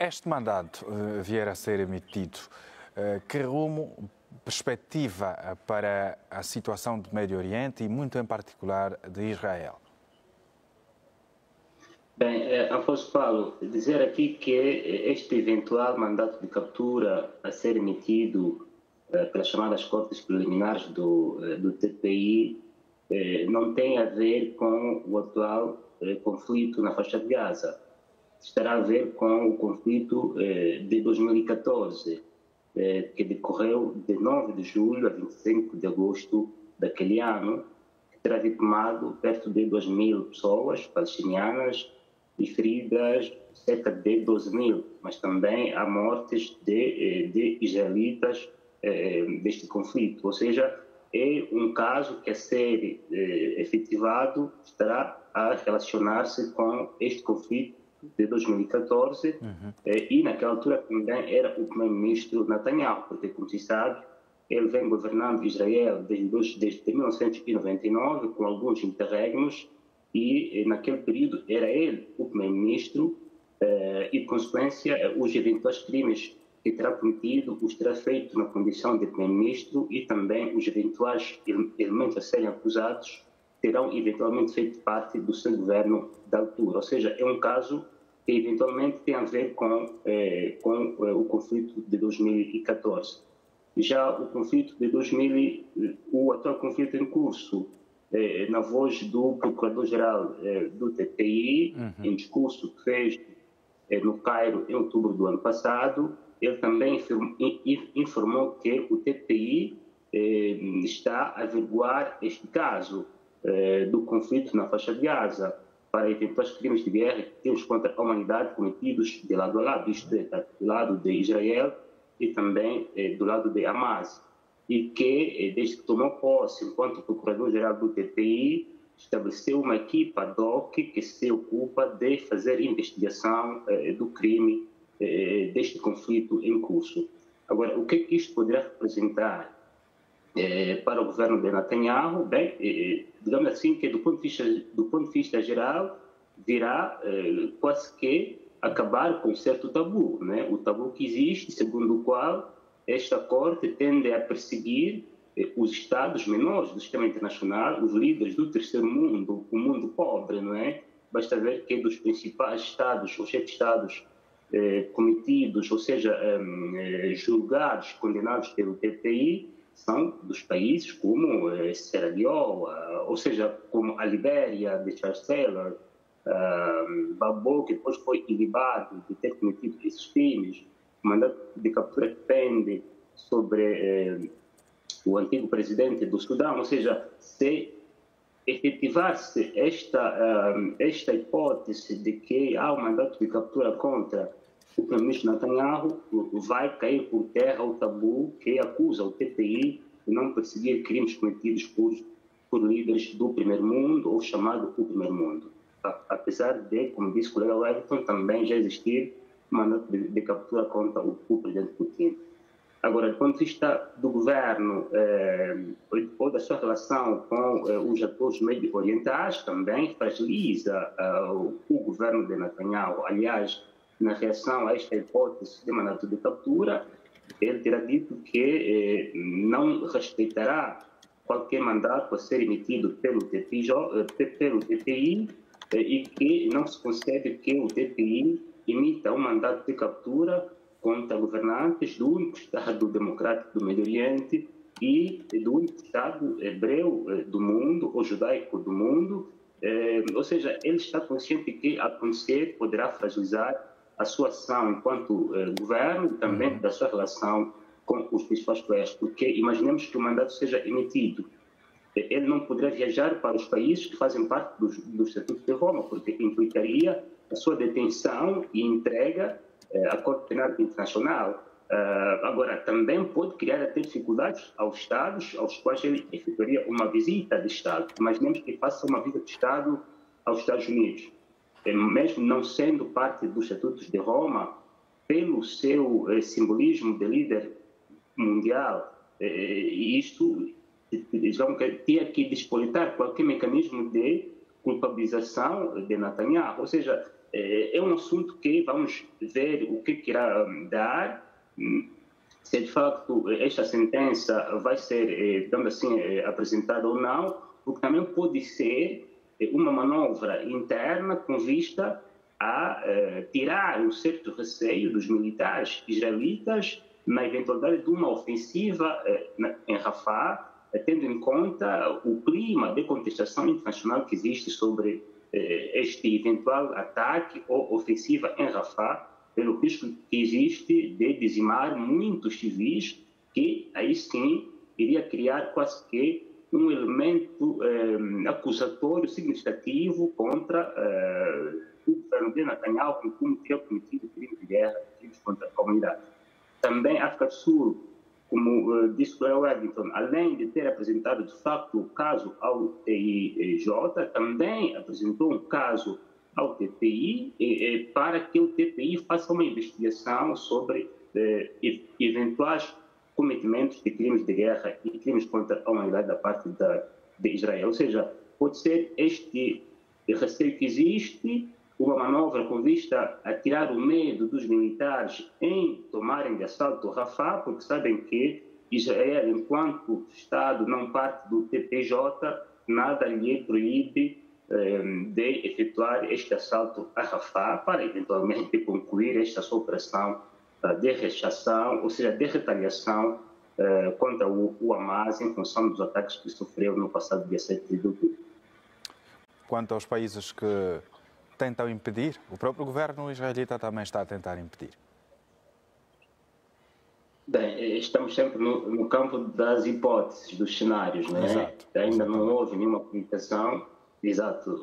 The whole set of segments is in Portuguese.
este mandato vier a ser emitido, que rumo perspectiva para a situação do Médio Oriente e, muito em particular, de Israel? Bem, Afonso Paulo, dizer aqui que este eventual mandato de captura a ser emitido pelas chamadas cortes preliminares do TPI não tem a ver com o atual conflito na faixa de Gaza. Terá a ver com o conflito de 2014, que decorreu de 9 de julho a 25 de agosto daquele ano, que terá vitimado perto de 2.000 pessoas palestinianas e feridas cerca de 12.000, mas também há mortes de israelitas deste conflito. Ou seja, é um caso que a ser efetivado estará a relacionar-se com este conflito de 2014 e naquela altura também era o primeiro-ministro Netanyahu, porque, como se sabe, ele vem governando Israel desde 1999, com alguns interregnos, e naquele período era ele o primeiro-ministro e, de consequência, os eventuais crimes que terá cometido os terá feito na condição de primeiro-ministro e também os eventuais elementos a serem acusados terão eventualmente feito parte do seu governo da altura. Ou seja, é um caso que eventualmente tem a ver com o conflito de 2014. Já o conflito de o atual conflito em curso, na voz do Procurador-Geral do TPI, em discurso que fez no Cairo em outubro do ano passado, ele também informou que o TPI está a averiguar este caso do conflito na faixa de Gaza para eventuais crimes de guerra que temos contra a humanidade cometidos de lado a lado, isto é, do lado de Israel e também do lado de Hamas. E que, desde que tomou posse, enquanto Procurador-Geral do TPI, estabeleceu uma equipa ad hoc que se ocupa de fazer investigação do crime deste conflito em curso. Agora, o que é que isto poderá representar para o governo de Netanyahu? Bem, digamos assim, que do ponto de vista geral, virá quase que acabar com um certo tabu, né? O tabu que existe, segundo o qual esta corte tende a perseguir os Estados menores do sistema internacional, os líderes do terceiro mundo, o mundo pobre, não é? Basta ver que dos principais Estados, ou chefes de Estados cometidos, ou seja, julgados, condenados pelo TPI, são dos países como Sierra Leone, ou seja, como a Libéria, de Charles Taylor, Gbagbo, que depois foi ilibado de ter cometido esses crimes. O mandato de captura pende sobre o antigo presidente do Sudão, ou seja, se efetivar-se esta hipótese de que há um mandato de captura contra o primeiro-ministro Netanyahu, vai cair por terra o tabu que acusa o TPI de não perseguir crimes cometidos por líderes do primeiro mundo, ou chamado o primeiro mundo. Apesar de, como disse o colega Wellington, também já existir mandato de captura contra o presidente Putin. Agora, do ponto de vista do governo ou da sua relação com os atores medio-orientais, também fragiliza o governo de Netanyahu. Aliás, na reação a esta hipótese de mandato de captura, ele terá dito que não respeitará qualquer mandato a ser emitido pelo TPI e que não se concebe que o TPI emita um mandato de captura contra governantes do único Estado democrático do Médio Oriente e do único Estado hebreu do mundo, ou judaico do mundo. Ou seja, ele está consciente que acontecer poderá fragilizar a sua ação enquanto governo e também da sua relação com os principais players, porque imaginemos que o mandato seja emitido. Ele não poderá viajar para os países que fazem parte do Estatuto de Roma, porque implicaria a sua detenção e entrega à Corte Penal Internacional. Agora, também pode criar até dificuldades aos Estados aos quais ele efetuaria uma visita de Estado. Imaginemos que faça uma visita de Estado aos Estados Unidos. Mesmo não sendo parte dos Estatutos de Roma, pelo seu simbolismo de líder mundial, isto digamos que tinha que despolitar qualquer mecanismo de culpabilização de Netanyahu. Ou seja, é um assunto que vamos ver o que irá dar, se de facto esta sentença vai ser, digamos assim, apresentada ou não, porque também pode ser uma manobra interna com vista a tirar um certo receio dos militares israelitas na eventualidade de uma ofensiva em Rafah, tendo em conta o clima de contestação internacional que existe sobre este eventual ataque ou ofensiva em Rafah, pelo risco que existe de dizimar muitos civis, que aí sim iria criar quase que um elemento acusatório significativo contra o governo de Netanyahu, como teria cometido crimes de guerra, crimes contra a comunidade. Também a África do Sul, como disse o Wellington, além de ter apresentado de facto o caso ao TIJ, também apresentou um caso ao TPI para que o TPI faça uma investigação sobre eventuais cometimentos de crimes de guerra e crimes contra a humanidade da parte de Israel. Ou seja, pode ser este receio que existe, uma manobra com vista a tirar o medo dos militares em tomarem de assalto Rafah, porque sabem que Israel, enquanto Estado não parte do TPJ, nada lhe proíbe de efetuar este assalto a Rafah para eventualmente concluir esta sua operação de rechação, ou seja, de retaliação contra o Hamas em função dos ataques que sofreu no passado dia 7 de outubro. Quanto aos países que tentam impedir, o próprio governo israelita também está a tentar impedir. Bem, estamos sempre no campo das hipóteses, dos cenários, não é? Exato. Ainda não houve nenhuma comunicação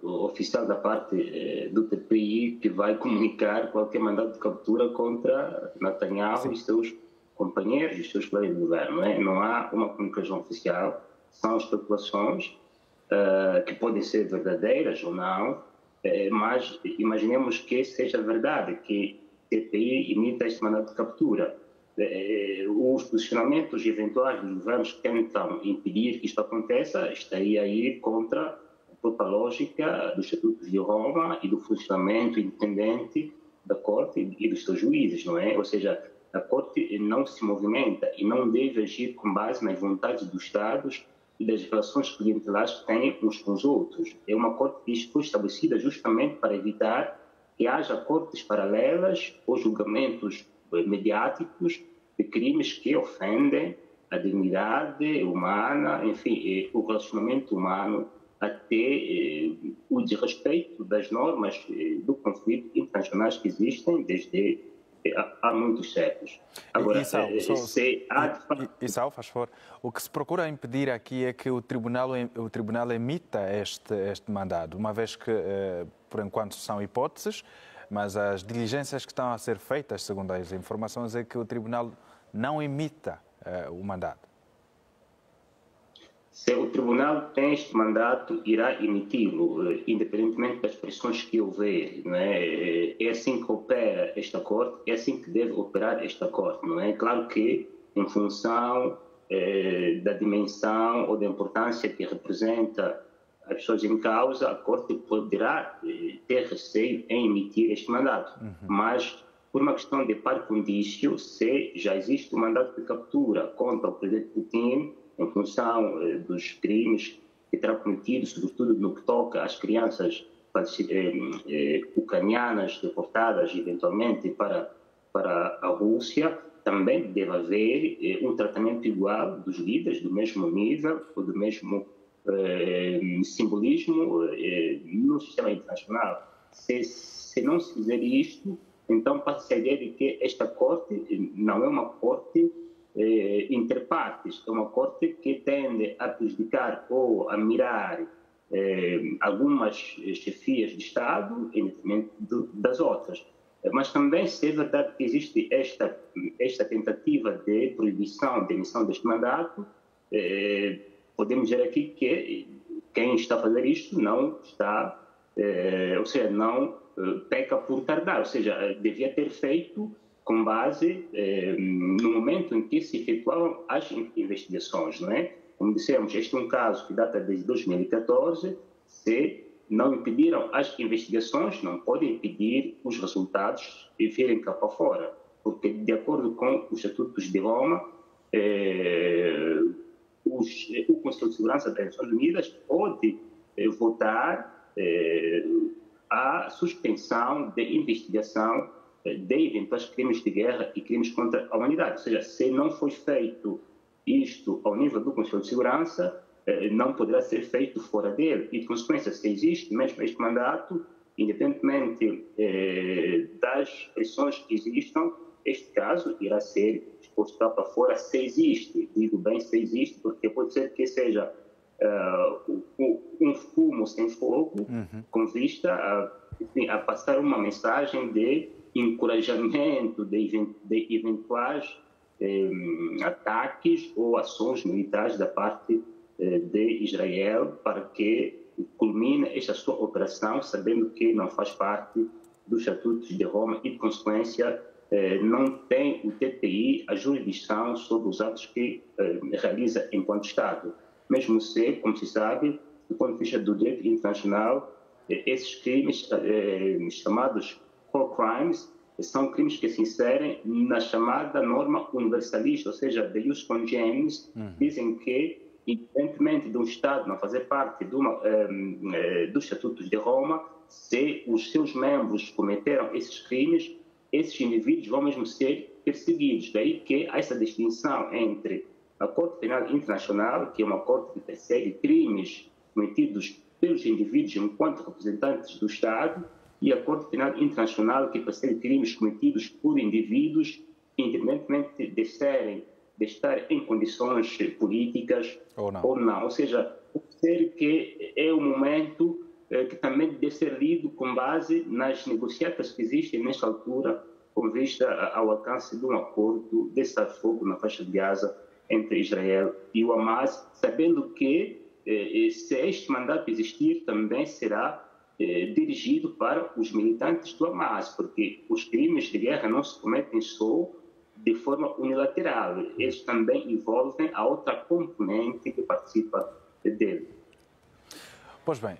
oficial da parte do TPI que vai comunicar qualquer mandato de captura contra Netanyahu e seus companheiros e seus colegas de governo. Não é? Não há uma comunicação oficial, são especulações que podem ser verdadeiras ou não, mas imaginemos que seja verdade, que o TPI imita este mandato de captura. Os posicionamentos eventuais dos governos que tentam impedir que isto aconteça estaria aí contra a lógica dos estatutos de Roma e do funcionamento independente da Corte e dos seus juízes, não é? Ou seja, a Corte não se movimenta e não deve agir com base nas vontades dos Estados e das relações clientelares que têm uns com os outros. É uma Corte que foi estabelecida justamente para evitar que haja cortes paralelas ou julgamentos mediáticos de crimes que ofendem a dignidade humana, enfim, o relacionamento humano, até o desrespeito das normas do conflito internacionais que existem desde há muitos séculos. Agora, Issao, faz favor. O que se procura impedir aqui é que o tribunal emita este mandado, uma vez que, por enquanto, são hipóteses, mas as diligências que estão a ser feitas, segundo as informações, é que o tribunal não emita o mandato. Se o tribunal tem este mandato, irá emiti-lo, independentemente das pressões que houver. Não é? É assim que opera esta Corte, é assim que deve operar esta Corte. Não é? Claro que, em função da dimensão ou da importância que representa as pessoas em causa, a Corte poderá ter receio em emitir este mandato. Mas, por uma questão de par condício, se já existe um mandato de captura contra o presidente Putin, em função dos crimes que terá cometido, sobretudo no que toca às crianças ucranianas deportadas eventualmente para a Rússia, também deve haver um tratamento igual dos líderes, do mesmo nível ou do mesmo simbolismo no sistema internacional. Se não se fizer isto, então passa a ideia de que esta Corte não é uma Corte interpartes, é uma Corte que tende a prejudicar ou a mirar algumas chefias de Estado em detrimento das outras. Mas também, se é verdade que existe esta tentativa de proibição de emissão deste mandato, podemos dizer aqui que quem está a fazer isto não está, ou seja, não peca por tardar, ou seja, devia ter feito com base no momento em que se efetuavam as investigações, não é? Como dissemos, este é um caso que data desde 2014, se não impediram as investigações, não podem impedir os resultados e virem cá para fora, porque, de acordo com os Estatutos de Roma, o Conselho de Segurança das Nações Unidas pode votar a suspensão de investigação de eventuais crimes de guerra e crimes contra a humanidade. Ou seja, se não for feito isto ao nível do Conselho de Segurança, não poderá ser feito fora dele. E, de consequência, se existe mesmo este mandato, independentemente das pressões que existam, este caso irá ser exposto cá para fora, se existe. Digo bem se existe, porque pode ser que seja um fumo sem fogo, com vista a passar uma mensagem de encorajamento de eventuais ataques ou ações militares da parte de Israel, para que culmine esta sua operação, sabendo que não faz parte dos Estatutos de Roma e, de consequência, não tem o TPI a jurisdição sobre os atos que realiza enquanto Estado. Mesmo se, como se sabe, do ponto de vista do direito internacional, esses crimes chamados core crimes são crimes que se inserem na chamada norma universalista, ou seja, de ius cogens, dizem que, independentemente de um Estado não fazer parte dos Estatutos de Roma, se os seus membros cometeram esses crimes, esses indivíduos vão mesmo ser perseguidos. Daí que há essa distinção entre a Corte Penal Internacional, que é uma corte que persegue crimes cometidos pelos indivíduos enquanto representantes do Estado, e a Corte Penal Internacional, que persegue crimes cometidos por indivíduos, independentemente de estar em condições políticas ou não. Ou seja, pode ser que é um momento que também deve ser lido com base nas negociatas que existem nesta altura, com vista ao alcance de um acordo de cessar-fogo na faixa de Gaza entre Israel e o Hamas, sabendo que, se este mandato existir, também será dirigido para os militantes do Hamas, porque os crimes de guerra não se cometem só de forma unilateral, eles também envolvem a outra componente que participa dele. Pois bem.